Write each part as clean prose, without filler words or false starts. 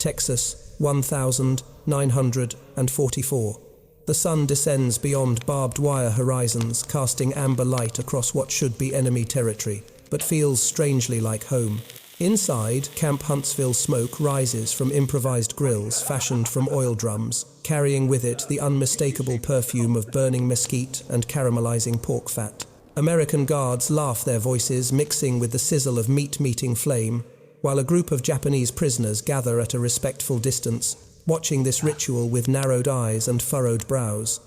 Texas, 1944. The sun descends beyond barbed wire horizons, casting amber light across what should be enemy territory, but feels strangely like home. Inside, Camp Huntsville smoke rises from improvised grills fashioned from oil drums, carrying with it the unmistakable perfume of burning mesquite and caramelizing pork fat. American guards laugh their voices, mixing with the sizzle of meat meeting flame, while a group of Japanese prisoners gather at a respectful distance, watching this ritual with narrowed eyes and furrowed brows.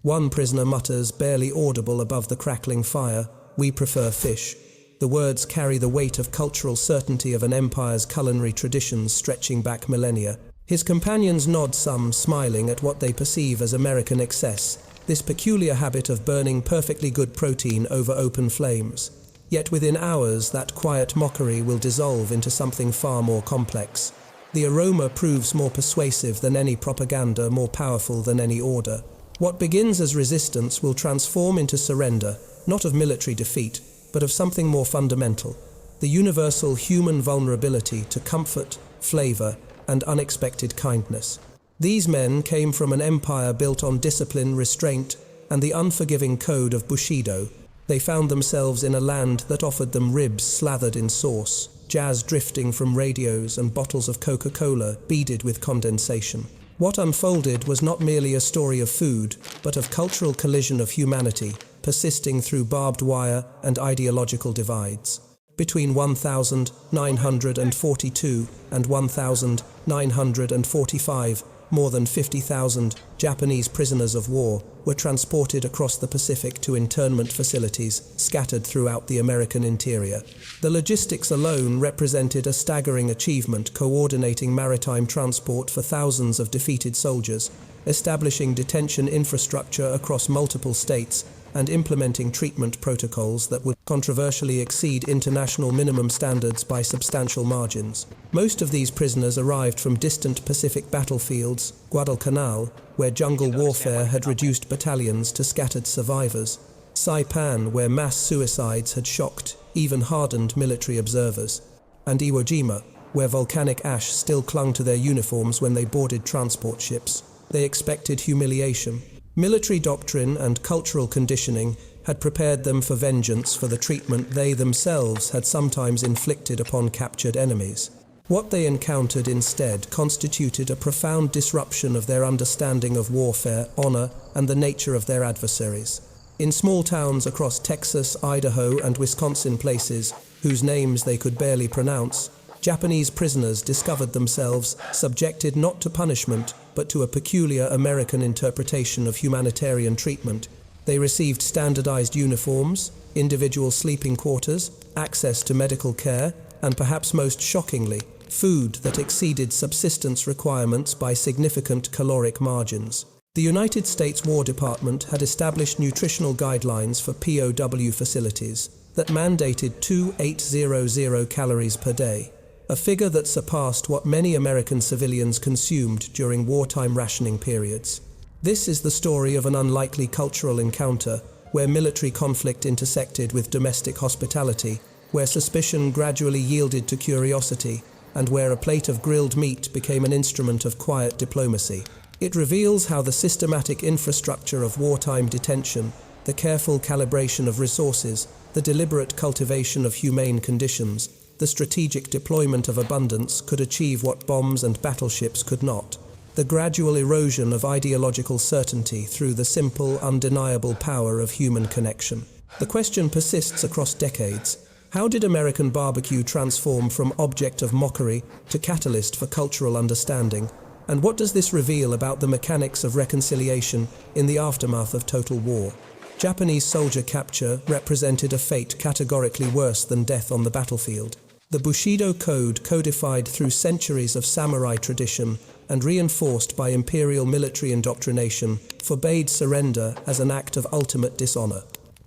One prisoner mutters, barely audible above the crackling fire, "We prefer fish." The words carry the weight of cultural certainty of an empire's culinary traditions stretching back millennia. His companions nod, some smiling at what they perceive as American excess, this peculiar habit of burning perfectly good protein over open flames. Yet within hours, that quiet mockery will dissolve into something far more complex. The aroma proves more persuasive than any propaganda, more powerful than any order. What begins as resistance will transform into surrender, not of military defeat, but of something more fundamental, the universal human vulnerability to comfort, flavor, and unexpected kindness. These men came from an empire built on discipline, restraint, and the unforgiving code of Bushido. They found themselves in a land that offered them ribs slathered in sauce, jazz drifting from radios, and bottles of Coca-Cola beaded with condensation. What unfolded was not merely a story of food, but of cultural collision of humanity, persisting through barbed wire and ideological divides. Between 1942 and 1945, more than 50,000 Japanese prisoners of war were transported across the Pacific to internment facilities scattered throughout the American interior. The logistics alone represented a staggering achievement, coordinating maritime transport for thousands of defeated soldiers, establishing detention infrastructure across multiple states, and implementing treatment protocols that would controversially exceed international minimum standards by substantial margins. Most of these prisoners arrived from distant Pacific battlefields, Guadalcanal, where jungle warfare had reduced battalions to scattered survivors, Saipan, where mass suicides had shocked, even hardened military observers, and Iwo Jima, where volcanic ash still clung to their uniforms when they boarded transport ships. They expected humiliation. Military doctrine and cultural conditioning had prepared them for vengeance for the treatment they themselves had sometimes inflicted upon captured enemies. What they encountered instead constituted a profound disruption of their understanding of warfare, honor, and the nature of their adversaries. In small towns across Texas, Idaho, and Wisconsin, places whose names they could barely pronounce, Japanese prisoners discovered themselves subjected not to punishment, but to a peculiar American interpretation of humanitarian treatment. They received standardized uniforms, individual sleeping quarters, access to medical care, and perhaps most shockingly, food that exceeded subsistence requirements by significant caloric margins. The United States War Department had established nutritional guidelines for POW facilities that mandated 2,800 calories per day, a figure that surpassed what many American civilians consumed during wartime rationing periods. This is the story of an unlikely cultural encounter where military conflict intersected with domestic hospitality, where suspicion gradually yielded to curiosity, and where a plate of grilled meat became an instrument of quiet diplomacy. It reveals how the systematic infrastructure of wartime detention, the careful calibration of resources, the deliberate cultivation of humane conditions, the strategic deployment of abundance could achieve what bombs and battleships could not. The gradual erosion of ideological certainty through the simple, undeniable power of human connection. The question persists across decades. How did American barbecue transform from object of mockery to catalyst for cultural understanding? And what does this reveal about the mechanics of reconciliation in the aftermath of total war? Japanese soldier capture represented a fate categorically worse than death on the battlefield. The Bushido code, codified through centuries of samurai tradition and reinforced by imperial military indoctrination, forbade surrender as an act of ultimate dishonor.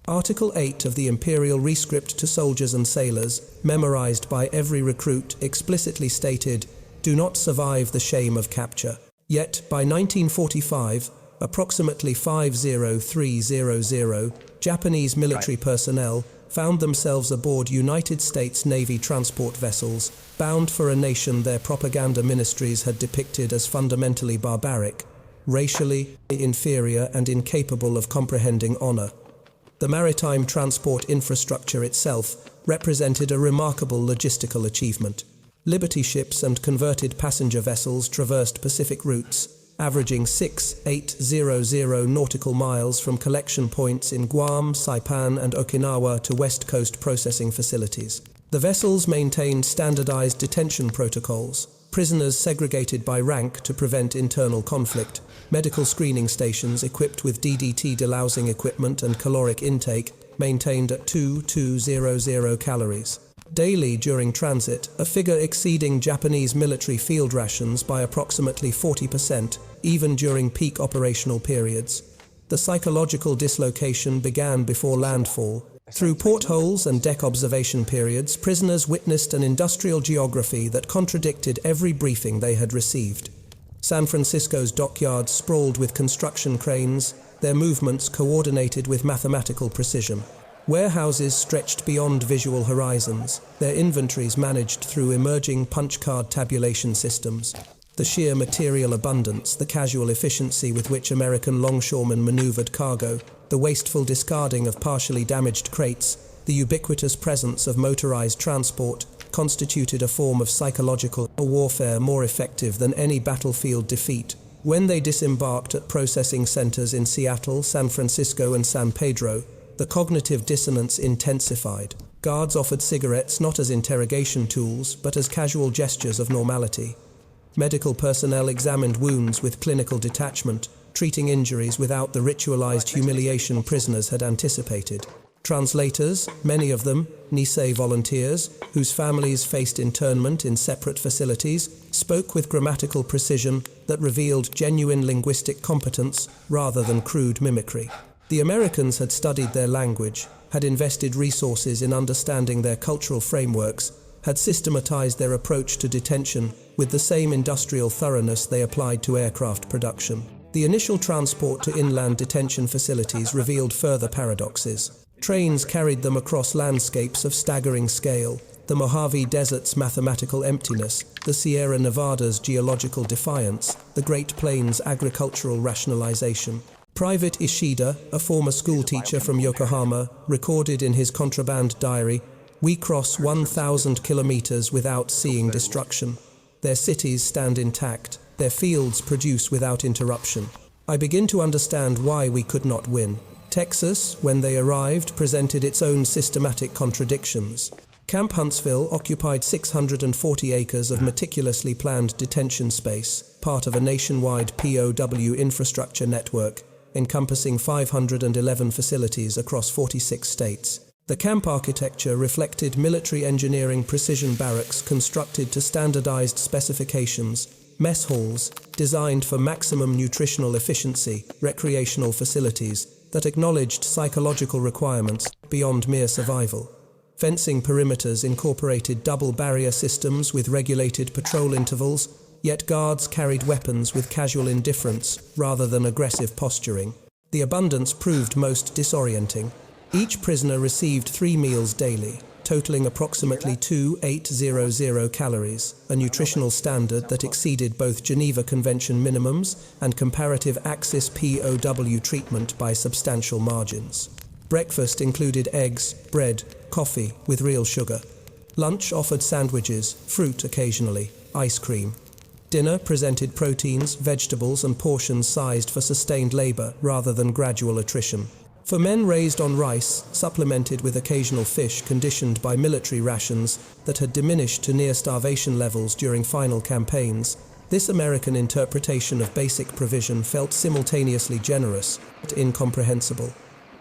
Article 8 of the Imperial Rescript to Soldiers and Sailors, memorized by every recruit, explicitly stated, "Do not survive the shame of capture." Yet, by 1945, approximately 50300 Japanese military personnel found themselves aboard United States Navy transport vessels, bound for a nation their propaganda ministries had depicted as fundamentally barbaric, racially inferior and incapable of comprehending honor. The maritime transport infrastructure itself represented a remarkable logistical achievement. Liberty ships and converted passenger vessels traversed Pacific routes, averaging 6,800 nautical miles from collection points in Guam, Saipan, and Okinawa to West Coast processing facilities. The vessels maintained standardized detention protocols, prisoners segregated by rank to prevent internal conflict, medical screening stations equipped with DDT delousing equipment and caloric intake maintained at 2,200 calories. Daily during transit, a figure exceeding Japanese military field rations by approximately 40%, even during peak operational periods. The psychological dislocation began before landfall. Through portholes and deck observation periods, prisoners witnessed an industrial geography that contradicted every briefing they had received. San Francisco's dockyards sprawled with construction cranes, their movements coordinated with mathematical precision. Warehouses stretched beyond visual horizons, their inventories managed through emerging punch card tabulation systems. The sheer material abundance, the casual efficiency with which American longshoremen maneuvered cargo, the wasteful discarding of partially damaged crates, the ubiquitous presence of motorized transport, constituted a form of psychological warfare more effective than any battlefield defeat. When they disembarked at processing centers in Seattle, San Francisco, and San Pedro, the cognitive dissonance intensified. Guards offered cigarettes not as interrogation tools, but as casual gestures of normality. Medical personnel examined wounds with clinical detachment, treating injuries without the ritualized humiliation prisoners had anticipated. Translators, many of them Nisei volunteers, whose families faced internment in separate facilities, spoke with grammatical precision that revealed genuine linguistic competence rather than crude mimicry. The Americans had studied their language, had invested resources in understanding their cultural frameworks, had systematized their approach to detention with the same industrial thoroughness they applied to aircraft production. The initial transport to inland detention facilities revealed further paradoxes. Trains carried them across landscapes of staggering scale, the Mojave Desert's mathematical emptiness, the Sierra Nevada's geological defiance, the Great Plains' agricultural rationalization. Private Ishida, a former schoolteacher from Yokohama, recorded in his contraband diary, "We cross 1,000 kilometers without seeing destruction. Their cities stand intact, their fields produce without interruption. I begin to understand why we could not win." Texas, when they arrived, presented its own systematic contradictions. Camp Huntsville occupied 640 acres of meticulously planned detention space, part of a nationwide POW infrastructure network, encompassing 511 facilities across 46 states. The camp architecture reflected military engineering precision barracks constructed to standardized specifications, mess halls designed for maximum nutritional efficiency, recreational facilities that acknowledged psychological requirements beyond mere survival. Fencing perimeters incorporated double barrier systems with regulated patrol intervals, yet guards carried weapons with casual indifference rather than aggressive posturing. The abundance proved most disorienting. Each prisoner received 3 meals daily, totaling approximately 2,800 calories, a nutritional standard that exceeded both Geneva Convention minimums and comparative Axis POW treatment by substantial margins. Breakfast included eggs, bread, coffee with real sugar. Lunch offered sandwiches, fruit occasionally, ice cream. Dinner presented proteins, vegetables, and portions sized for sustained labor rather than gradual attrition. For men raised on rice, supplemented with occasional fish conditioned by military rations that had diminished to near starvation levels during final campaigns, this American interpretation of basic provision felt simultaneously generous but incomprehensible.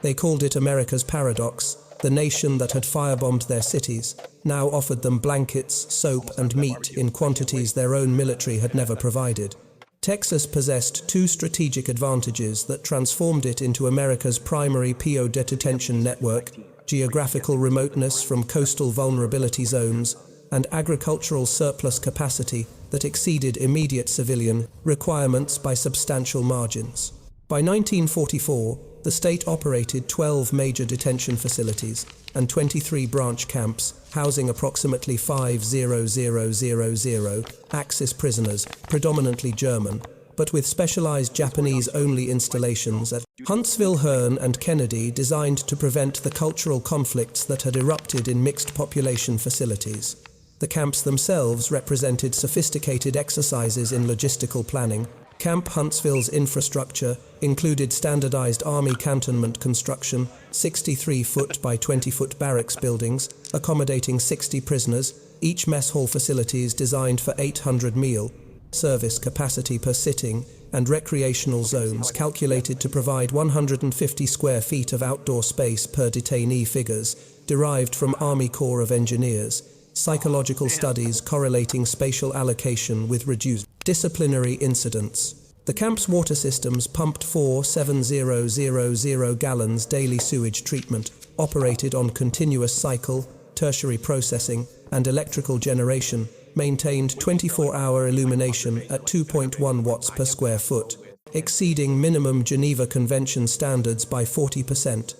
They called it America's paradox. The nation that had firebombed their cities now offered them blankets, soap, and meat in quantities their own military had never provided. Texas possessed 2 strategic advantages that transformed it into America's primary PO detention network: geographical remoteness from coastal vulnerability zones and agricultural surplus capacity that exceeded immediate civilian requirements by substantial margins. By 1944, the state operated 12 major detention facilities, and 23 branch camps, housing approximately 5,000 Axis prisoners, predominantly German, but with specialized Japanese-only installations at Huntsville, Hearn, and Kennedy, designed to prevent the cultural conflicts that had erupted in mixed population facilities. The camps themselves represented sophisticated exercises in logistical planning. Camp Huntsville's infrastructure included standardized Army cantonment construction, 63-foot by 20-foot barracks buildings, accommodating 60 prisoners, each mess hall facilities designed for 800 meal service capacity per sitting, and recreational zones calculated to provide 150 square feet of outdoor space per detainee. Figures derived from Army Corps of Engineers. Psychological studies correlating spatial allocation with reduced disciplinary incidents. The camp's water systems pumped 4,700 gallons daily sewage treatment, operated on continuous cycle, tertiary processing, and electrical generation, maintained 24-hour illumination at 2.1 watts per square foot, exceeding minimum Geneva Convention standards by 40%.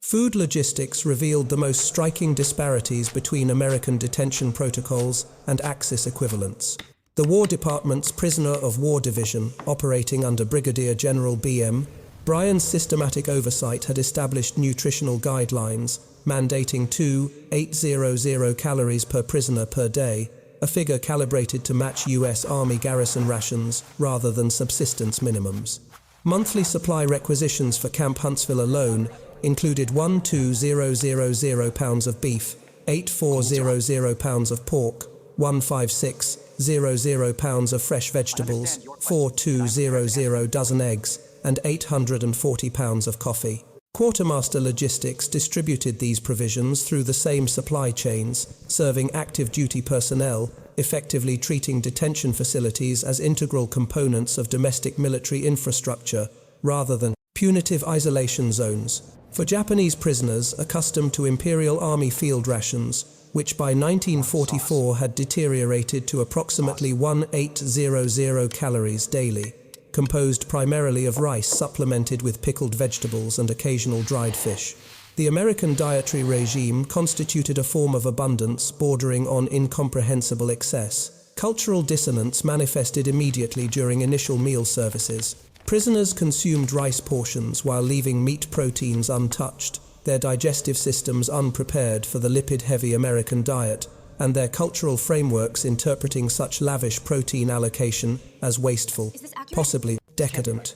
Food logistics revealed the most striking disparities between American detention protocols and Axis equivalents. The War Department's Prisoner of War Division, operating under Brigadier General B.M. Bryan's systematic oversight, had established nutritional guidelines, mandating 2,800 calories per prisoner per day, a figure calibrated to match U.S. Army garrison rations rather than subsistence minimums. Monthly supply requisitions for Camp Huntsville alone included 1,2000 pounds of beef, 8,400 pounds of pork, 1,5600 pounds of fresh vegetables, 4,200 dozen eggs, and 840 pounds of coffee. Quartermaster Logistics distributed these provisions through the same supply chains, serving active duty personnel, effectively treating detention facilities as integral components of domestic military infrastructure, rather than punitive isolation zones. For Japanese prisoners accustomed to Imperial Army field rations, which by 1944 had deteriorated to approximately 1,800 calories daily, composed primarily of rice supplemented with pickled vegetables and occasional dried fish. The American dietary regime constituted a form of abundance bordering on incomprehensible excess. Cultural dissonance manifested immediately during initial meal services. Prisoners consumed rice portions while leaving meat proteins untouched, their digestive systems unprepared for the lipid-heavy American diet, and their cultural frameworks interpreting such lavish protein allocation as wasteful, possibly decadent.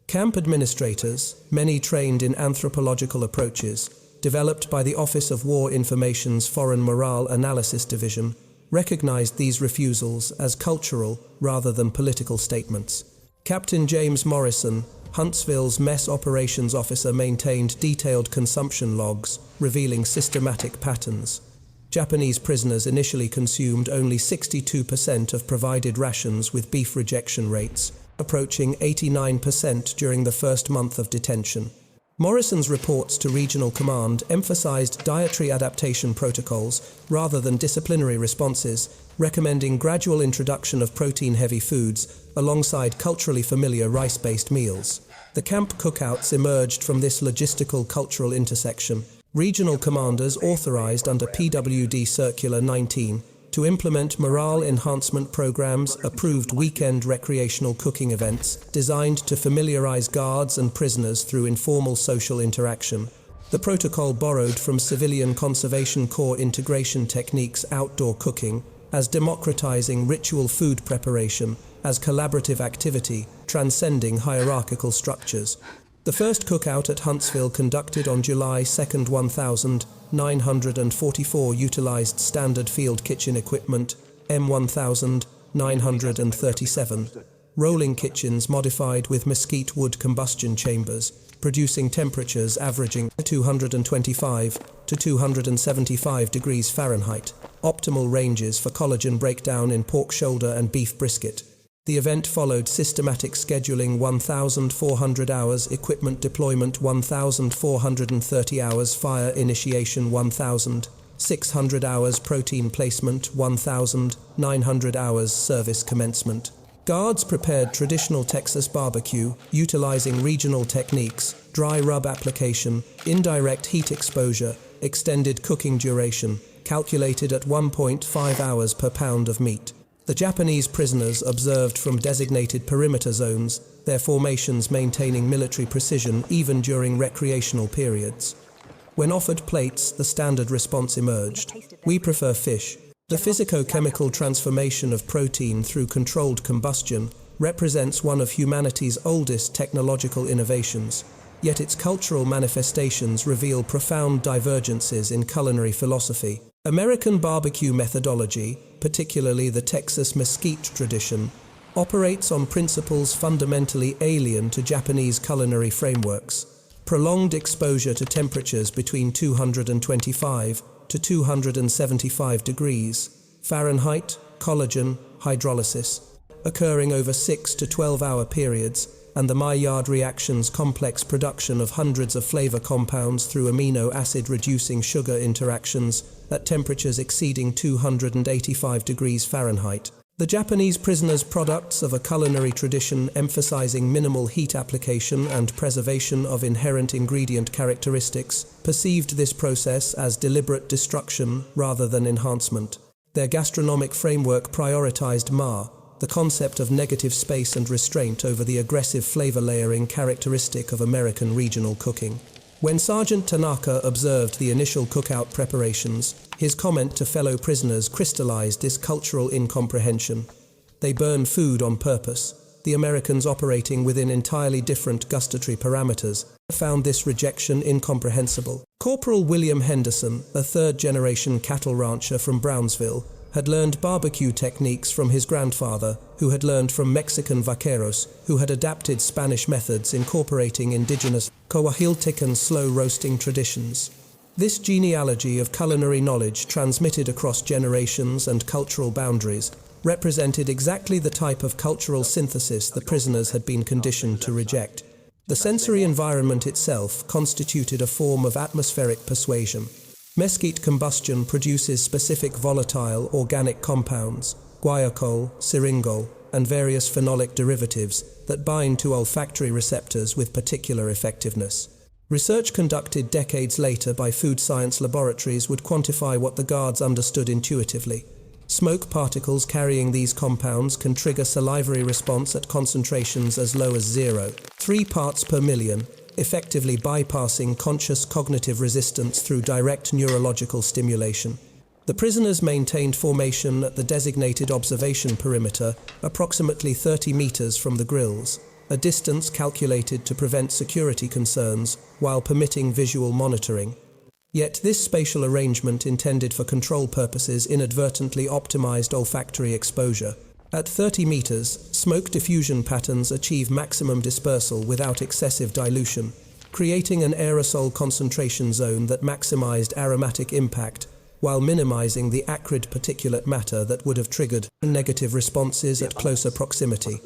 Camp administrators, many trained in anthropological approaches, developed by the Office of War Information's Foreign Morale Analysis Division, recognized these refusals as cultural rather than political statements. Captain James Morrison, Huntsville's mess operations officer, maintained detailed consumption logs, revealing systematic patterns. Japanese prisoners initially consumed only 62% of provided rations, with beef rejection rates approaching 89% during the first month of detention. Morrison's reports to Regional Command emphasized dietary adaptation protocols rather than disciplinary responses, recommending gradual introduction of protein-heavy foods alongside culturally familiar rice-based meals. The camp cookouts emerged from this logistical cultural intersection. Regional commanders authorized under PWD Circular 19 to implement morale enhancement programs, approved weekend recreational cooking events designed to familiarize guards and prisoners through informal social interaction. The protocol borrowed from Civilian Conservation Corps integration techniques, outdoor cooking, as democratizing ritual food preparation as collaborative activity, transcending hierarchical structures. The first cookout at Huntsville, conducted on July 2, 1944, utilized standard field kitchen equipment, M1937, rolling kitchens modified with mesquite wood combustion chambers, producing temperatures averaging 225 to 275 degrees Fahrenheit, optimal ranges for collagen breakdown in pork shoulder and beef brisket. The event followed systematic scheduling: 1,400 hours, equipment deployment 1,430 hours, fire initiation 1,600 hours, protein placement 1,900 hours, service commencement. Guards prepared traditional Texas barbecue, utilizing regional techniques, dry rub application, indirect heat exposure, extended cooking duration, calculated at 1.5 hours per pound of meat. The Japanese prisoners observed from designated perimeter zones, their formations maintaining military precision even during recreational periods. When offered plates, the standard response emerged: "We prefer fish." The physico-chemical transformation of protein through controlled combustion represents one of humanity's oldest technological innovations, yet its cultural manifestations reveal profound divergences in culinary philosophy. American barbecue methodology, particularly the Texas mesquite tradition, operates on principles fundamentally alien to Japanese culinary frameworks. Prolonged exposure to temperatures between 225 to 275 degrees Fahrenheit, collagen, hydrolysis, occurring over 6 to 12-hour periods, and the Maillard reaction's complex production of hundreds of flavor compounds through amino acid-reducing sugar interactions at temperatures exceeding 285 degrees Fahrenheit. The Japanese prisoners' products of a culinary tradition emphasizing minimal heat application and preservation of inherent ingredient characteristics perceived this process as deliberate destruction rather than enhancement. Their gastronomic framework prioritized the concept of negative space and restraint over the aggressive flavor layering characteristic of American regional cooking. When Sergeant Tanaka observed the initial cookout preparations, his comment to fellow prisoners crystallized this cultural incomprehension. They burn food on purpose. The Americans, operating within entirely different gustatory parameters, found this rejection incomprehensible. Corporal William Henderson, a third-generation cattle rancher from Brownsville, had learned barbecue techniques from his grandfather, who had learned from Mexican vaqueros, who had adapted Spanish methods incorporating indigenous Coahuiltecan slow roasting traditions. This genealogy of culinary knowledge, transmitted across generations and cultural boundaries, represented exactly the type of cultural synthesis the prisoners had been conditioned to reject. The sensory environment itself constituted a form of atmospheric persuasion. Mesquite combustion produces specific volatile organic compounds, guaiacol, syringol, and various phenolic derivatives that bind to olfactory receptors with particular effectiveness. Research conducted decades later by food science laboratories would quantify what the guards understood intuitively. Smoke particles carrying these compounds can trigger salivary response at concentrations as low as 0.3 parts per million, effectively bypassing conscious cognitive resistance through direct neurological stimulation. The prisoners maintained formation at the designated observation perimeter, approximately 30 meters from the grills, a distance calculated to prevent security concerns while permitting visual monitoring. Yet this spatial arrangement, intended for control purposes, inadvertently optimized olfactory exposure. At 30 meters, smoke diffusion patterns achieve maximum dispersal without excessive dilution, creating an aerosol concentration zone that maximized aromatic impact while minimizing the acrid particulate matter that would have triggered negative responses at closer proximity.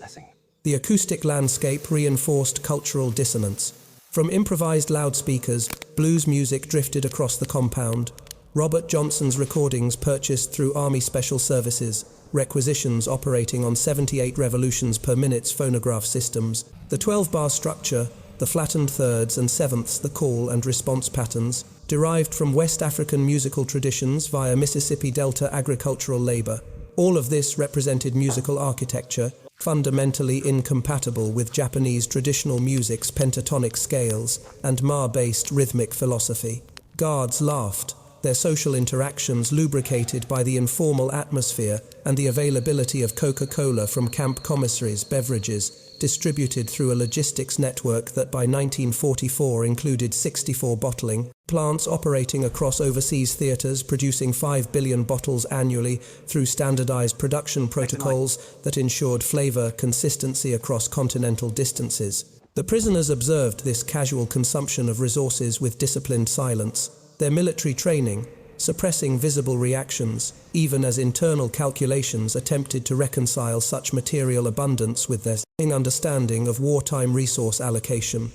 The acoustic landscape reinforced cultural dissonance. From improvised loudspeakers, blues music drifted across the compound. Robert Johnson's recordings, purchased through Army Special Services, requisitions operating on 78 revolutions per minute's phonograph systems. The 12-bar structure, the flattened thirds and sevenths, the call and response patterns, derived from West African musical traditions via Mississippi Delta agricultural labor. All of this represented musical architecture, fundamentally incompatible with Japanese traditional music's pentatonic scales and Ma-based rhythmic philosophy. Guards laughed, their social interactions lubricated by the informal atmosphere and the availability of Coca-Cola from camp commissaries' beverages, distributed through a logistics network that by 1944 included 64 bottling plants operating across overseas theaters, producing 5 billion bottles annually through standardized production protocols that ensured flavor consistency across continental distances. The prisoners observed this casual consumption of resources with disciplined silence, their military training suppressing visible reactions, even as internal calculations attempted to reconcile such material abundance with their understanding of wartime resource allocation.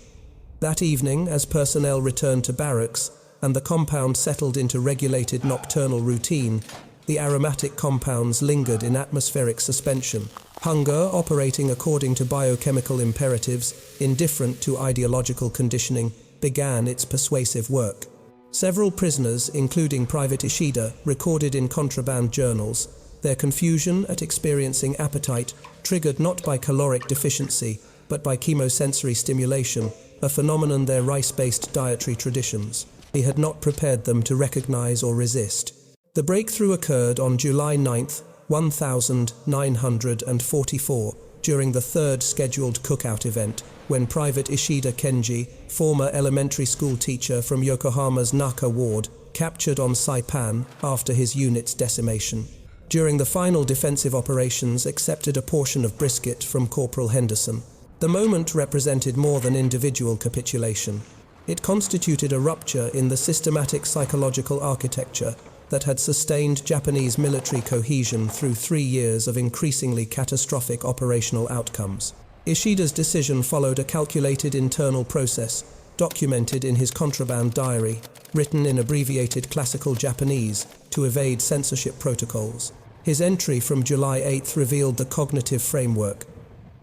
That evening, as personnel returned to barracks and the compound settled into regulated nocturnal routine, the aromatic compounds lingered in atmospheric suspension. Hunger, operating according to biochemical imperatives, indifferent to ideological conditioning, began its persuasive work. Several prisoners, including Private Ishida, recorded in contraband journals their confusion at experiencing appetite triggered not by caloric deficiency, but by chemosensory stimulation, a phenomenon their rice-based dietary traditions. He had not prepared them to recognize or resist. The breakthrough occurred on July 9, 1944, during the third scheduled cookout event, when Private Ishida Kenji, former elementary school teacher from Yokohama's Naka ward, captured on Saipan after his unit's decimation. During the final defensive operations, accepted a portion of brisket from Corporal Henderson. The moment represented more than individual capitulation. It constituted a rupture in the systematic psychological architecture that had sustained Japanese military cohesion through 3 years of increasingly catastrophic operational outcomes. Ishida's decision followed a calculated internal process, documented in his contraband diary, written in abbreviated classical Japanese to evade censorship protocols. His entry from July 8 revealed the cognitive framework.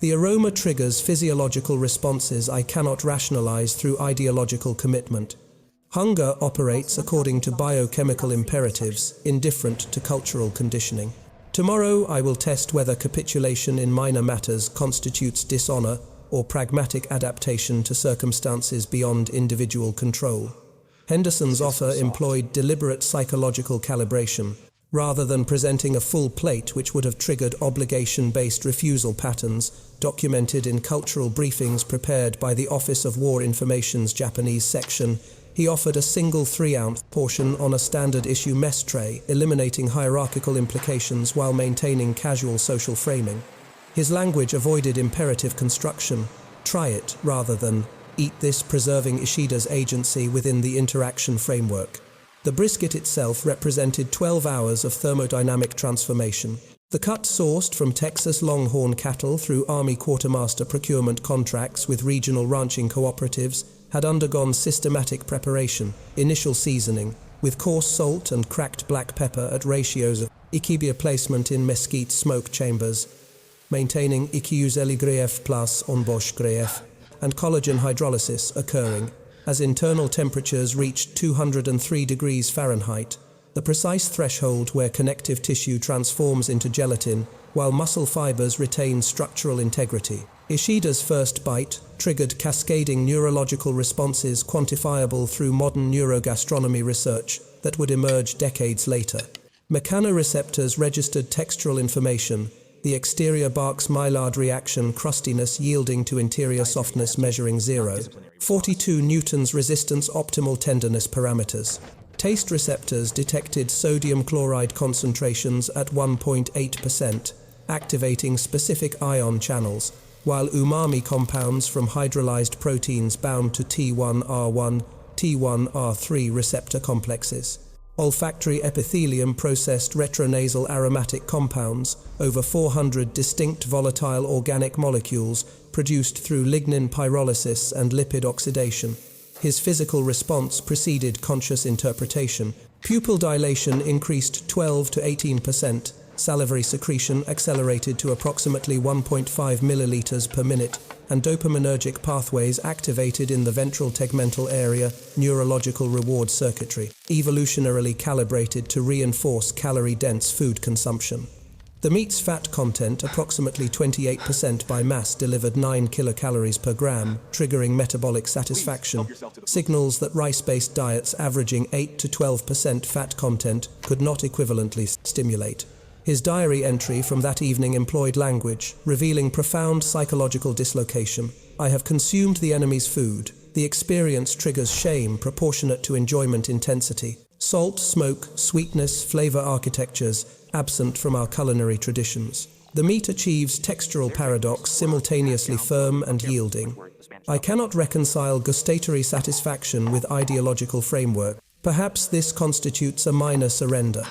The aroma triggers physiological responses I cannot rationalize through ideological commitment. Hunger operates according to biochemical imperatives, indifferent to cultural conditioning. Tomorrow I will test whether capitulation in minor matters constitutes dishonor or pragmatic adaptation to circumstances beyond individual control. Henderson's offer employed deliberate psychological calibration, rather than presenting a full plate which would have triggered obligation-based refusal patterns documented in cultural briefings prepared by the Office of War Information's Japanese section. He offered a single 3-ounce portion on a standard-issue mess tray, eliminating hierarchical implications while maintaining casual social framing. His language avoided imperative construction, try it rather than eat this, preserving Ishida's agency within the interaction framework. The brisket itself represented 12 hours of thermodynamic transformation. The cut sourced from Texas Longhorn cattle through Army quartermaster procurement contracts with regional ranching cooperatives had undergone systematic preparation, initial seasoning, with coarse salt and cracked black pepper at ratios of ikibia placement in mesquite smoke chambers, maintaining ikiuzeli plus onbosh gref, and collagen hydrolysis occurring. As internal temperatures reached 203 degrees Fahrenheit, the precise threshold where connective tissue transforms into gelatin, while muscle fibers retain structural integrity. Ishida's first bite triggered cascading neurological responses quantifiable through modern neurogastronomy research that would emerge decades later. Mechanoreceptors registered textural information, the exterior bark's Maillard reaction crustiness yielding to interior softness measuring 0. 42 newtons resistance optimal tenderness parameters. Taste receptors detected sodium chloride concentrations at 1.8%, activating specific ion channels, while umami compounds from hydrolyzed proteins bound to T1R1, T1R3 receptor complexes. Olfactory epithelium processed retronasal aromatic compounds, over 400 distinct volatile organic molecules produced through lignin pyrolysis and lipid oxidation. His physical response preceded conscious interpretation. Pupil dilation increased 12 to 18%, salivary secretion accelerated to approximately 1.5 milliliters per minute, and dopaminergic pathways activated in the ventral tegmental area, neurological reward circuitry, evolutionarily calibrated to reinforce calorie-dense food consumption. The meat's fat content, approximately 28% by mass, delivered 9 kilocalories per gram, triggering metabolic satisfaction, signals that rice-based diets averaging 8 to 12% fat content could not equivalently stimulate. His diary entry from that evening employed language, revealing profound psychological dislocation. I have consumed the enemy's food. The experience triggers shame proportionate to enjoyment intensity. Salt, smoke, sweetness, flavor architectures, absent from our culinary traditions. The meat achieves textural paradox, simultaneously firm and yielding. I cannot reconcile gustatory satisfaction with ideological framework. Perhaps this constitutes a minor surrender.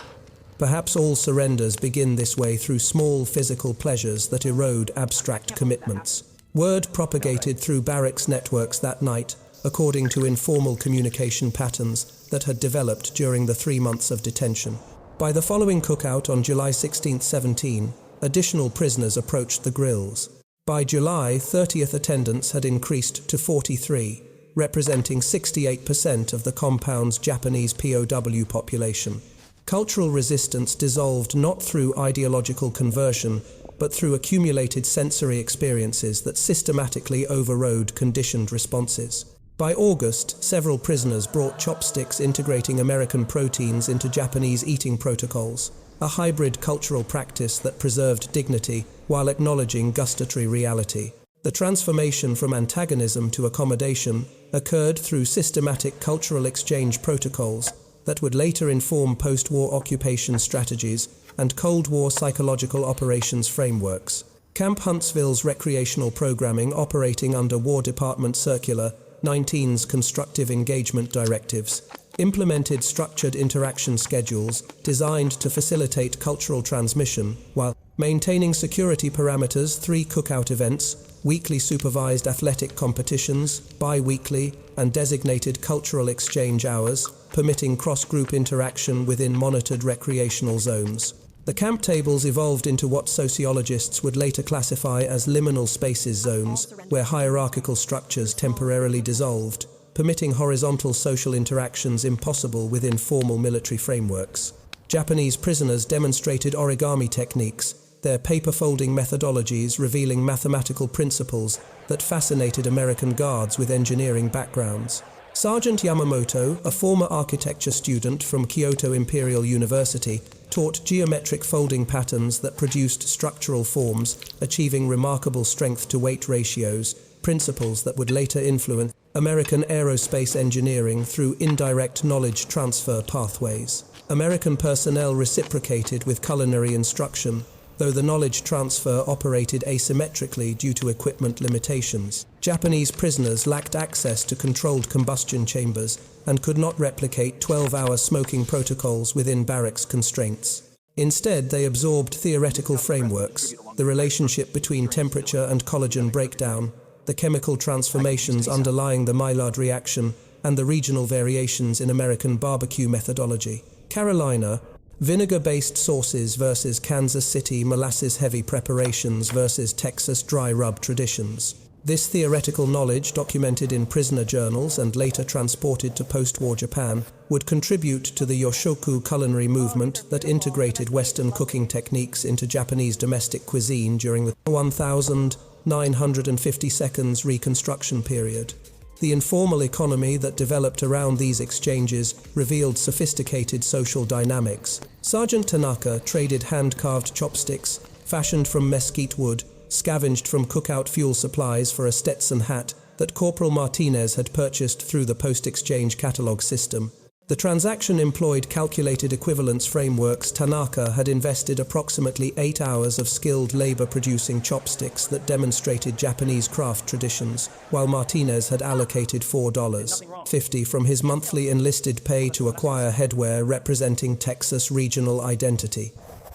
Perhaps all surrenders begin this way through small physical pleasures that erode abstract commitments. Word propagated through barracks networks that night, according to informal communication patterns that had developed during the 3 months of detention. By the following cookout on July 16-17, additional prisoners approached the grills. By July, 30th attendance had increased to 43. representing 68% of the compound's Japanese POW population. Cultural resistance dissolved not through ideological conversion, but through accumulated sensory experiences that systematically overrode conditioned responses. By August, several prisoners brought chopsticks integrating American proteins into Japanese eating protocols, a hybrid cultural practice that preserved dignity while acknowledging gustatory reality. The transformation from antagonism to accommodation occurred through systematic cultural exchange protocols that would later inform post-war occupation strategies and Cold War psychological operations frameworks. Camp Huntsville's recreational programming, operating under War Department Circular 19's Constructive Engagement Directives, implemented structured interaction schedules designed to facilitate cultural transmission while maintaining security parameters: 3 cookout events, weekly supervised athletic competitions, bi-weekly and designated cultural exchange hours, permitting cross-group interaction within monitored recreational zones. The camp tables evolved into what sociologists would later classify as liminal spaces zones, where hierarchical structures temporarily dissolved, permitting horizontal social interactions impossible within formal military frameworks. Japanese prisoners demonstrated origami techniques, their paper-folding methodologies revealing mathematical principles that fascinated American guards with engineering backgrounds. Sergeant Yamamoto, a former architecture student from Kyoto Imperial University, taught geometric folding patterns that produced structural forms, achieving remarkable strength-to-weight ratios, principles that would later influence American aerospace engineering through indirect knowledge transfer pathways. American personnel reciprocated with culinary instruction, though the knowledge transfer operated asymmetrically due to equipment limitations. Japanese prisoners lacked access to controlled combustion chambers and could not replicate 12-hour smoking protocols within barracks constraints. Instead, they absorbed theoretical frameworks, the relationship between temperature and collagen breakdown, the chemical transformations underlying the Maillard reaction, and the regional variations in American barbecue methodology. Carolina, vinegar-based sauces versus Kansas City molasses-heavy preparations versus Texas dry rub traditions. This theoretical knowledge, documented in prisoner journals and later transported to post-war Japan, would contribute to the Yoshoku culinary movement that integrated Western cooking techniques into Japanese domestic cuisine during the 1952 Reconstruction period. The informal economy that developed around these exchanges revealed sophisticated social dynamics. Sergeant Tanaka traded hand-carved chopsticks, fashioned from mesquite wood, scavenged from cookout fuel supplies for a Stetson hat that Corporal Martinez had purchased through the post-exchange catalog system. The transaction employed calculated equivalence frameworks. Tanaka had invested approximately 8 hours of skilled labor producing chopsticks that demonstrated Japanese craft traditions, while Martinez had allocated $4.50 from his monthly enlisted pay to acquire headwear representing Texas regional identity.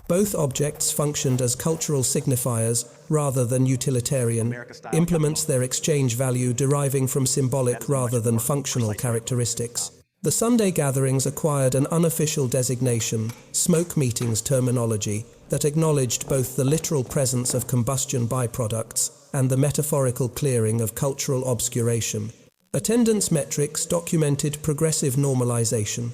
Both objects functioned as cultural signifiers rather than utilitarian, implements their exchange value deriving from symbolic rather than functional characteristics. The Sunday gatherings acquired an unofficial designation, smoke meetings terminology, that acknowledged both the literal presence of combustion byproducts and the metaphorical clearing of cultural obscuration. Attendance metrics documented progressive normalization.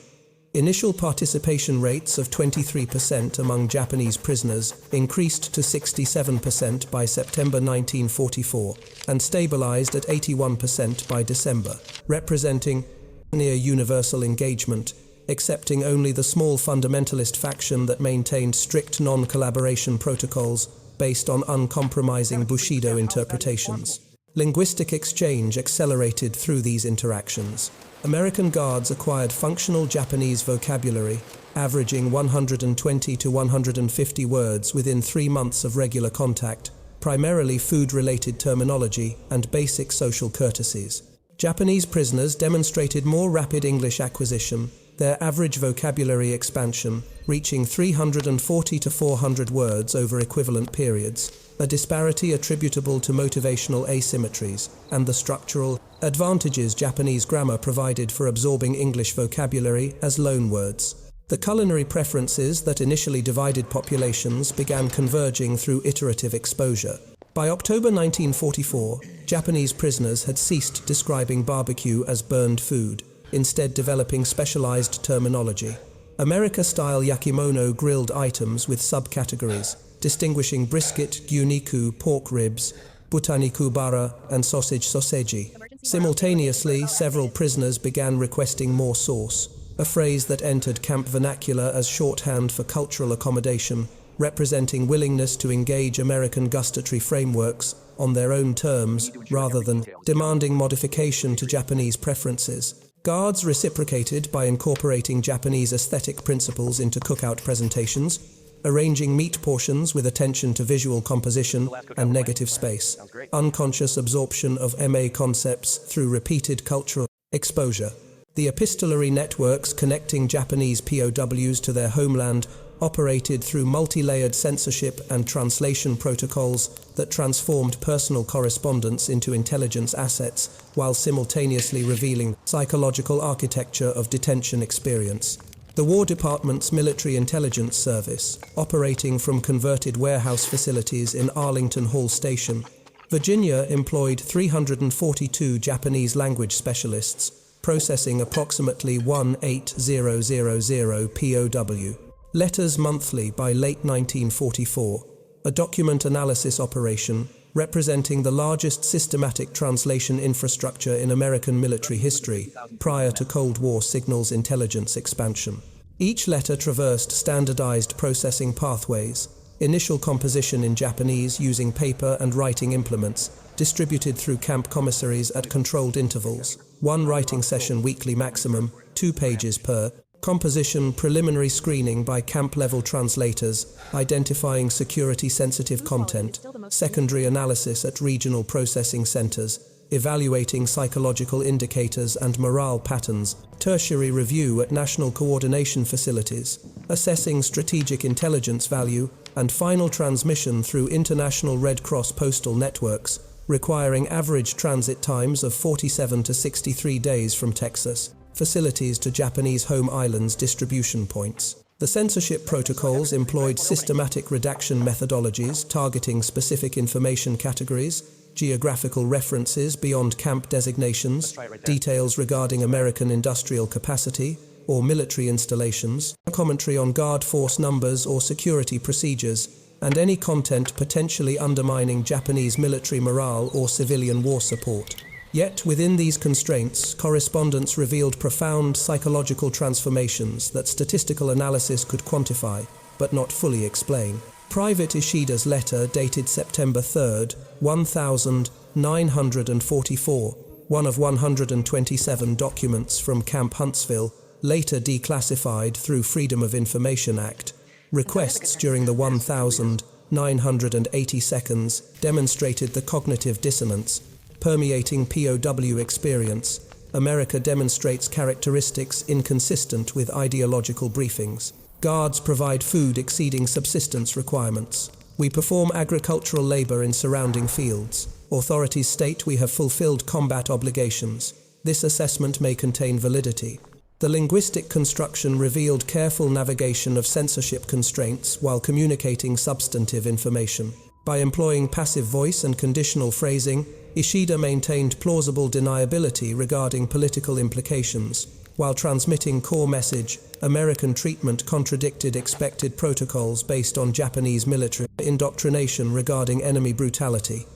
Initial participation rates of 23% among Japanese prisoners increased to 67% by September 1944 and stabilized at 81% by December, representing near universal engagement, excepting only the small fundamentalist faction that maintained strict non-collaboration protocols based on uncompromising Bushido interpretations. Linguistic exchange accelerated through these interactions. American guards acquired functional Japanese vocabulary, averaging 120 to 150 words within 3 months of regular contact, primarily food-related terminology and basic social courtesies. Japanese prisoners demonstrated more rapid English acquisition, their average vocabulary expansion reaching 340 to 400 words over equivalent periods, a disparity attributable to motivational asymmetries and the structural advantages Japanese grammar provided for absorbing English vocabulary as loanwords. The culinary preferences that initially divided populations began converging through iterative exposure. By October 1944, Japanese prisoners had ceased describing barbecue as burned food, instead developing specialized terminology. America-style yakimono grilled items with subcategories, distinguishing brisket, gyuniku, pork ribs, butaniku bara, and sausage soseji. Simultaneously, several prisoners began requesting more sauce, a phrase that entered camp vernacular as shorthand for cultural accommodation, representing willingness to engage American gustatory frameworks on their own terms rather than demanding modification to Japanese preferences. Guards reciprocated by incorporating Japanese aesthetic principles into cookout presentations, arranging meat portions with attention to visual composition and negative space, unconscious absorption of MA concepts through repeated cultural exposure. The epistolary networks connecting Japanese POWs to their homeland operated through multi-layered censorship and translation protocols that transformed personal correspondence into intelligence assets while simultaneously revealing psychological architecture of detention experience. The War Department's Military Intelligence Service, operating from converted warehouse facilities in Arlington Hall Station, Virginia, employed 342 Japanese language specialists, processing approximately 18000 POW letters monthly by late 1944, a document analysis operation representing the largest systematic translation infrastructure in American military history prior to Cold War signals intelligence expansion. Each letter traversed standardized processing pathways, initial composition in Japanese using paper and writing implements, distributed through camp commissaries at controlled intervals, one writing session weekly maximum, 2 pages per, composition preliminary screening by camp-level translators, identifying security-sensitive content, secondary analysis at regional processing centers, evaluating psychological indicators and morale patterns, tertiary review at national coordination facilities, assessing strategic intelligence value, and final transmission through International Red Cross postal networks, requiring average transit times of 47 to 63 days from Texas facilities to Japanese home islands distribution points. The censorship protocols employed systematic redaction methodologies targeting specific information categories, geographical references beyond camp designations, details regarding American industrial capacity or military installations, commentary on guard force numbers or security procedures, and any content potentially undermining Japanese military morale or civilian war support. Yet, within these constraints, correspondence revealed profound psychological transformations that statistical analysis could quantify, but not fully explain. Private Ishida's letter dated September 3, 1944, one of 127 documents from Camp Huntsville, later declassified through Freedom of Information Act, requests during the 1,980 seconds demonstrated the cognitive dissonance permeating POW experience. America demonstrates characteristics inconsistent with ideological briefings. Guards provide food exceeding subsistence requirements. We perform agricultural labor in surrounding fields. Authorities state we have fulfilled combat obligations. This assessment may contain validity. The linguistic construction revealed careful navigation of censorship constraints while communicating substantive information. By employing passive voice and conditional phrasing, Ishida maintained plausible deniability regarding political implications. While transmitting core message, American treatment contradicted expected protocols based on Japanese military indoctrination regarding enemy brutality.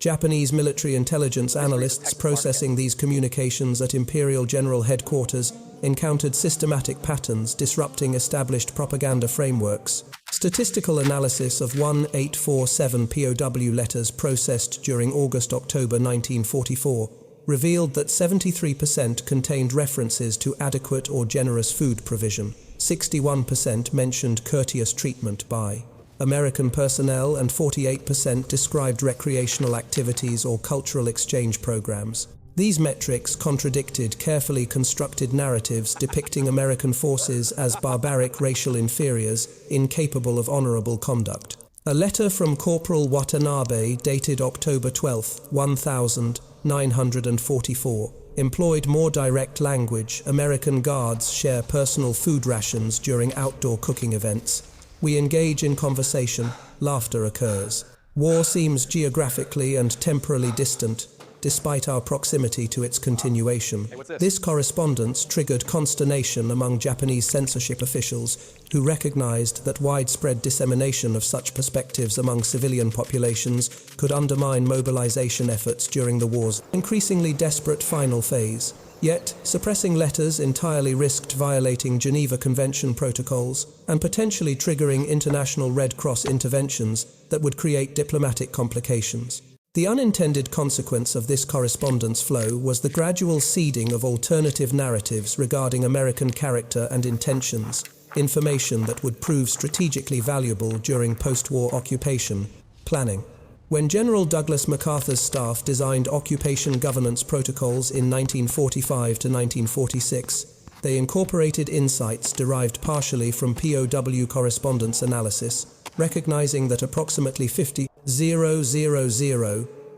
Japanese military intelligence analysts processing these communications at Imperial General Headquarters encountered systematic patterns disrupting established propaganda frameworks. Statistical analysis of 1847 POW letters processed during August-October 1944 revealed that 73% contained references to adequate or generous food provision. 61% mentioned courteous treatment by American personnel, and 48% described recreational activities or cultural exchange programs. These metrics contradicted carefully constructed narratives depicting American forces as barbaric racial inferiors, incapable of honorable conduct. A letter from Corporal Watanabe dated October 12, 1944, employed more direct language. American guards share personal food rations during outdoor cooking events. We engage in conversation, laughter occurs. War seems geographically and temporally distant. despite our proximity to its continuation. This correspondence triggered consternation among Japanese censorship officials, who recognized that widespread dissemination of such perspectives among civilian populations could undermine mobilization efforts during the war's increasingly desperate final phase. Yet, suppressing letters entirely risked violating Geneva Convention protocols and potentially triggering international Red Cross interventions that would create diplomatic complications. The unintended consequence of this correspondence flow was the gradual seeding of alternative narratives regarding American character and intentions, information that would prove strategically valuable during post-war occupation planning. When General Douglas MacArthur's staff designed occupation governance protocols in 1945 to 1946, they incorporated insights derived partially from POW correspondence analysis, recognizing that approximately 50,000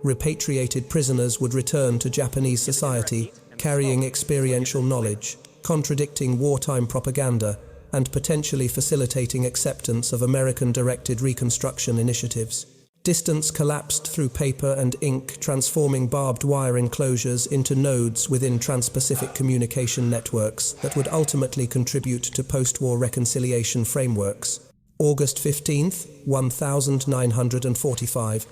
repatriated prisoners would return to Japanese society carrying experiential knowledge, contradicting wartime propaganda, and potentially facilitating acceptance of American-directed reconstruction initiatives. Distance collapsed through paper and ink, transforming barbed wire enclosures into nodes within trans-Pacific communication networks that would ultimately contribute to post-war reconciliation frameworks. August 15th, 1945.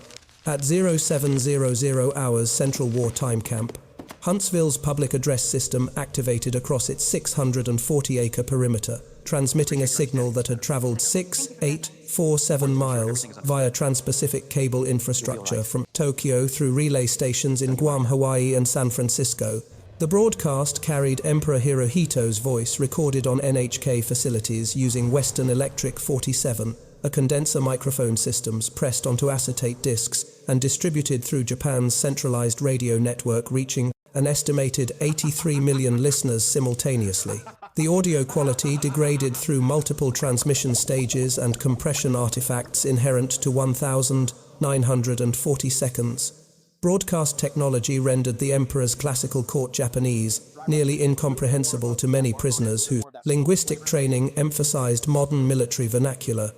At 0700 hours Central War Time Camp, Huntsville's public address system activated across its 640-acre perimeter, transmitting a signal that had traveled 6,847 miles via trans-Pacific cable infrastructure from Tokyo through relay stations in Guam, Hawaii and San Francisco. The broadcast carried Emperor Hirohito's voice recorded on NHK facilities using Western Electric 47, a condenser microphone systems pressed onto acetate discs and distributed through Japan's centralized radio network, reaching an estimated 83 million listeners simultaneously. The audio quality degraded through multiple transmission stages and compression artifacts inherent to 1,940 seconds. Broadcast technology rendered the Emperor's classical court Japanese nearly incomprehensible to many prisoners whose linguistic training emphasized modern military vernacular.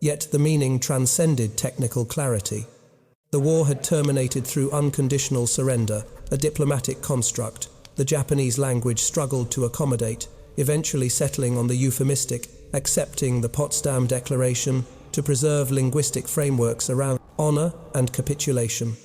Yet the meaning transcended technical clarity. The war had terminated through unconditional surrender, a diplomatic construct the Japanese language struggled to accommodate, eventually settling on the euphemistic, accepting the Potsdam Declaration to preserve linguistic frameworks around honor and capitulation.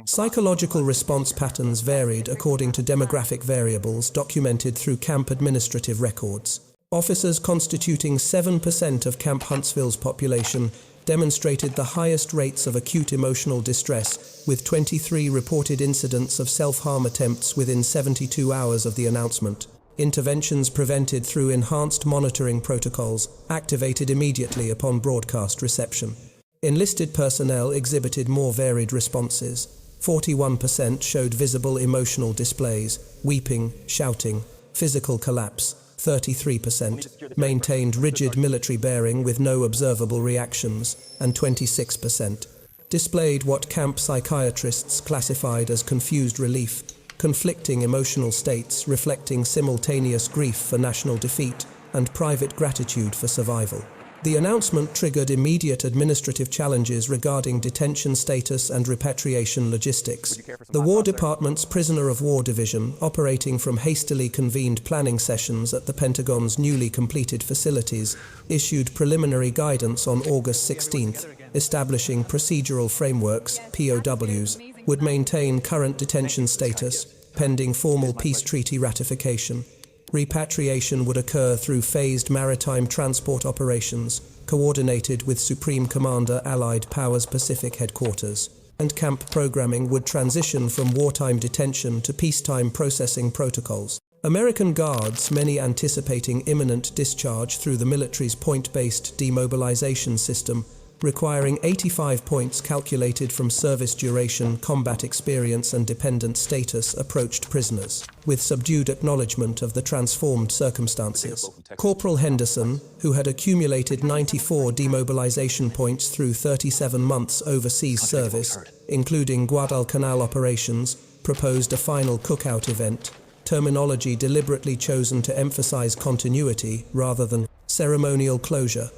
Psychological response patterns varied according to demographic variables documented through camp administrative records. Officers constituting 7% of Camp Huntsville's population demonstrated the highest rates of acute emotional distress, with 23 reported incidents of self-harm attempts within 72 hours of the announcement. Interventions prevented through enhanced monitoring protocols, activated immediately upon broadcast reception. Enlisted personnel exhibited more varied responses. 41% showed visible emotional displays, weeping, shouting, physical collapse. 33% maintained rigid military bearing with no observable reactions, and 26% displayed what camp psychiatrists classified as confused relief, conflicting emotional states reflecting simultaneous grief for national defeat and private gratitude for survival. The announcement triggered immediate administrative challenges regarding detention status and repatriation logistics. The War Department's Prisoner of War Division, operating from hastily convened planning sessions at the Pentagon's newly completed facilities, issued preliminary guidance on August 16th, establishing procedural frameworks, POWs, would maintain current detention status, pending formal peace treaty ratification. Repatriation would occur through phased maritime transport operations, coordinated with Supreme Commander Allied Powers Pacific Headquarters, and camp programming would transition from wartime detention to peacetime processing protocols. American guards, many anticipating imminent discharge through the military's point-based demobilization system, requiring 85 points calculated from service duration, combat experience and dependent status, approached prisoners, with subdued acknowledgement of the transformed circumstances. Corporal Henderson, who had accumulated 94 demobilization points through 37 months overseas service, including Guadalcanal operations, proposed a final cookout event, terminology deliberately chosen to emphasize continuity rather than ceremonial closure.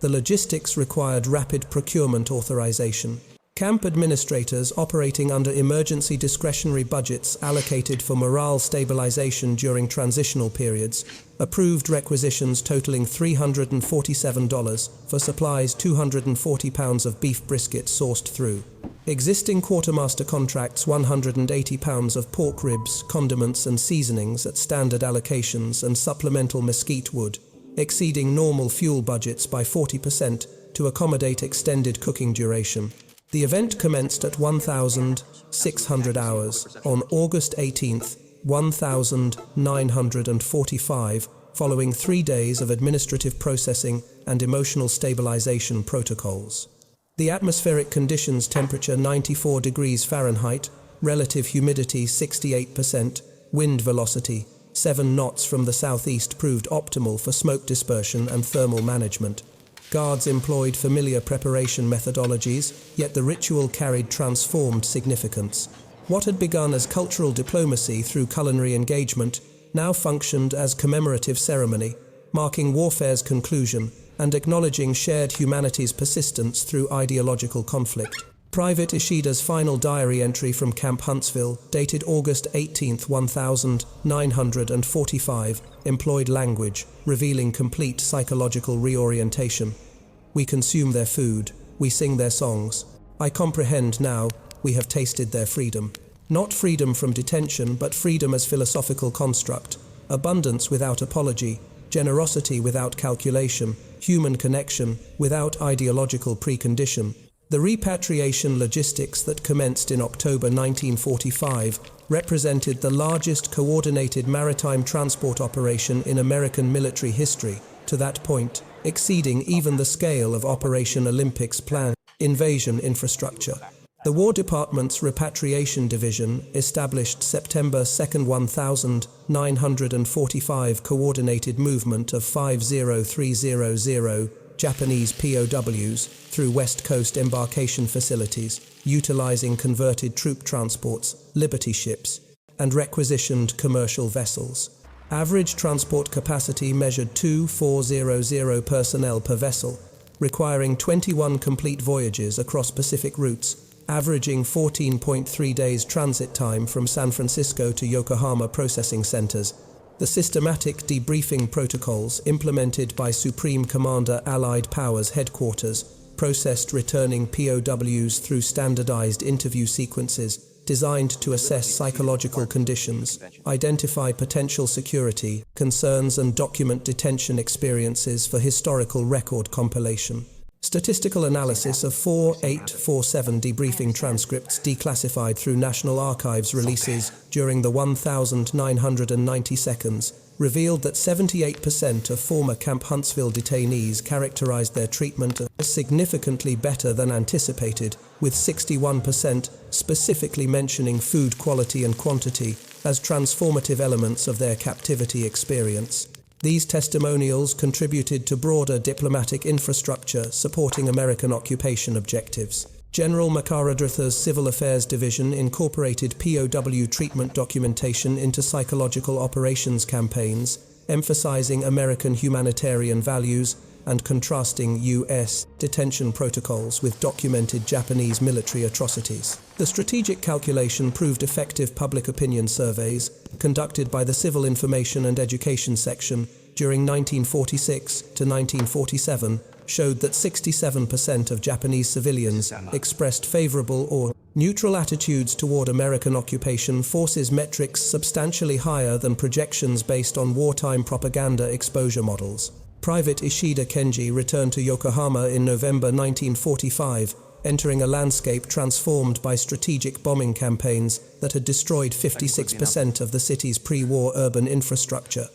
The logistics required rapid procurement authorization. Camp administrators operating under emergency discretionary budgets allocated for morale stabilization during transitional periods approved requisitions totaling $347 for supplies 240 pounds of beef brisket sourced through existing quartermaster contracts, 180 pounds of pork ribs, condiments and seasonings at standard allocations, and supplemental mesquite wood, exceeding normal fuel budgets by 40% to accommodate extended cooking duration. The event commenced at 1,600 hours on August 18th, 1945, following 3 days of administrative processing and emotional stabilization protocols. The atmospheric conditions: temperature 94 degrees Fahrenheit, relative humidity 68%, wind velocity 7 knots from the southeast proved optimal for smoke dispersion and thermal management. Guards employed familiar preparation methodologies, yet the ritual carried transformed significance. What had begun as cultural diplomacy through culinary engagement now functioned as commemorative ceremony, marking warfare's conclusion and acknowledging shared humanity's persistence through ideological conflict. Private Ishida's final diary entry from Camp Huntsville, dated August 18, 1945, employed language revealing complete psychological reorientation. We consume their food, we sing their songs. I comprehend now, we have tasted their freedom. Not freedom from detention, but freedom as philosophical construct, abundance without apology, generosity without calculation, human connection without ideological precondition. The repatriation logistics that commenced in October 1945 represented the largest coordinated maritime transport operation in American military history, to that point exceeding even the scale of Operation Olympic's planned invasion infrastructure. The War Department's Repatriation Division, established September 2, 1945, coordinated movement of 50300 Japanese POWs through West Coast embarkation facilities, utilizing converted troop transports, Liberty ships, and requisitioned commercial vessels. Average transport capacity measured 2,400 personnel per vessel, requiring 21 complete voyages across Pacific routes, averaging 14.3 days transit time from San Francisco to Yokohama processing centers. The systematic debriefing protocols implemented by Supreme Commander Allied Powers Headquarters processed returning POWs through standardized interview sequences designed to assess psychological conditions, identify potential security concerns, and document detention experiences for historical record compilation. Statistical analysis of 4847 debriefing transcripts declassified through National Archives releases during the 1,990 seconds revealed that 78% of former Camp Huntsville detainees characterized their treatment as significantly better than anticipated, with 61% specifically mentioning food quality and quantity as transformative elements of their captivity experience. These testimonials contributed to broader diplomatic infrastructure supporting American occupation objectives. General Makaradratha's Civil Affairs Division incorporated POW treatment documentation into psychological operations campaigns, emphasizing American humanitarian values and contrasting U.S. detention protocols with documented Japanese military atrocities. The strategic calculation proved effective public opinion surveys conducted by the Civil Information and Education Section during 1946 to 1947 showed that 67% of Japanese civilians expressed favorable or neutral attitudes toward American occupation forces, metrics substantially higher than projections based on wartime propaganda exposure models. Private Ishida Kenji returned to Yokohama in November 1945, entering a landscape transformed by strategic bombing campaigns that had destroyed 56% of the city's pre-war urban infrastructure.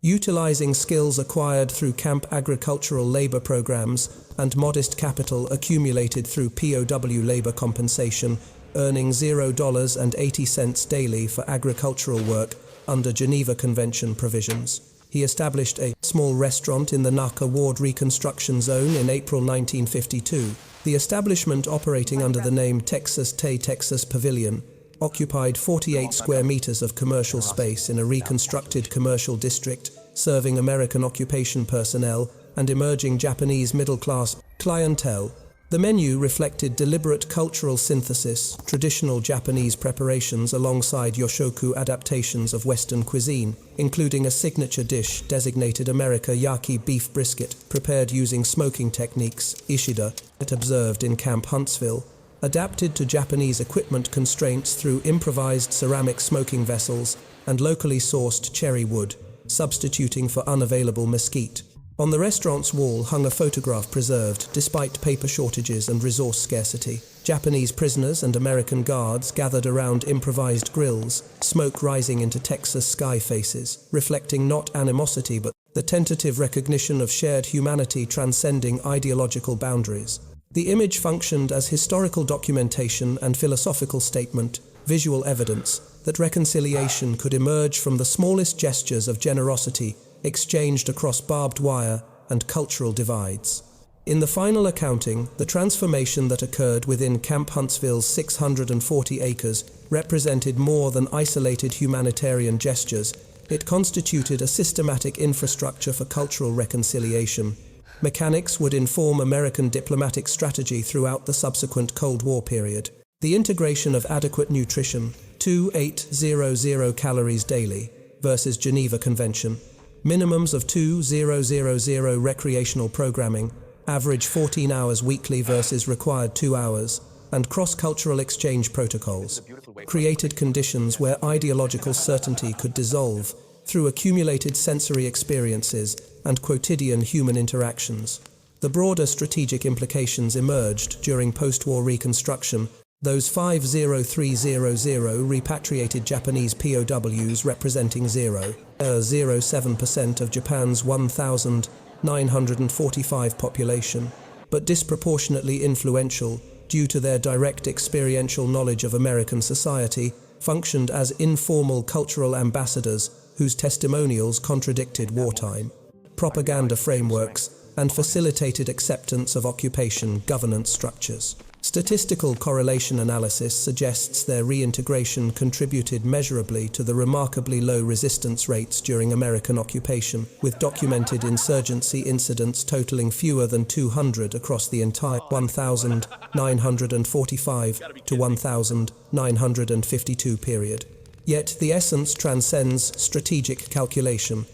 Utilizing skills acquired through camp agricultural labor programs and modest capital accumulated through POW labor compensation, earning $0.80 daily for agricultural work under Geneva Convention provisions. He established a small restaurant in the Naka Ward reconstruction zone in April 1952. The establishment, operating under the name Texas Pavilion, occupied 48 square meters of commercial space in a reconstructed commercial district, serving American occupation personnel and emerging Japanese middle-class clientele. The menu reflected deliberate cultural synthesis, traditional Japanese preparations alongside yoshoku adaptations of Western cuisine, including a signature dish designated America Yaki beef brisket, prepared using smoking techniques, Bushido, observed in Camp Huntsville, adapted to Japanese equipment constraints through improvised ceramic smoking vessels and locally sourced cherry wood, substituting for unavailable mesquite. On the restaurant's wall hung a photograph preserved despite paper shortages and resource scarcity. Japanese prisoners and American guards gathered around improvised grills, smoke rising into Texas sky faces, reflecting not animosity but the tentative recognition of shared humanity transcending ideological boundaries. The image functioned as historical documentation and philosophical statement, visual evidence that reconciliation could emerge from the smallest gestures of generosity exchanged across barbed wire and cultural divides. In the final accounting, the transformation that occurred within Camp Huntsville's 640 acres represented more than isolated humanitarian gestures. It constituted a systematic infrastructure for cultural reconciliation. Mechanics would inform American diplomatic strategy throughout the subsequent Cold War period. The integration of adequate nutrition, 2,800 calories daily, versus Geneva Convention, minimums of 2,000 recreational programming, average 14 hours weekly versus required 2 hours, and cross-cultural exchange protocols, created conditions where ideological certainty could dissolve through accumulated sensory experiences and quotidian human interactions. The broader strategic implications emerged during post-war reconstruction. Those 50300 repatriated Japanese POWs representing 0.07% of Japan's 1,945 population, but disproportionately influential due to their direct experiential knowledge of American society, functioned as informal cultural ambassadors whose testimonials contradicted wartime propaganda frameworks and facilitated acceptance of occupation governance structures. Statistical correlation analysis suggests their reintegration contributed measurably to the remarkably low resistance rates during American occupation, with documented insurgency incidents totaling fewer than 200 across the entire 1945 to 1952 period. Yet the essence transcends strategic calculation.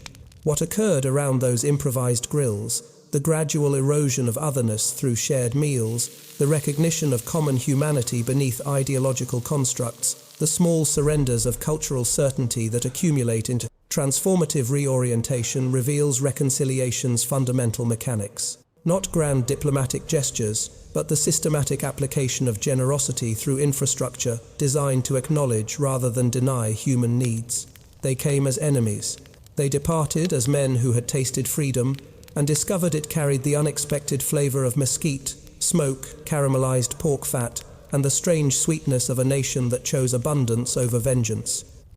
What occurred around those improvised grills, the gradual erosion of otherness through shared meals, the recognition of common humanity beneath ideological constructs, the small surrenders of cultural certainty that accumulate into transformative reorientation reveals reconciliation's fundamental mechanics. Not grand diplomatic gestures, but the systematic application of generosity through infrastructure designed to acknowledge rather than deny human needs. They came as enemies. They departed as men who had tasted freedom and discovered it carried the unexpected flavor of mesquite, smoke, caramelized pork fat, and the strange sweetness of a nation that chose abundance over vengeance.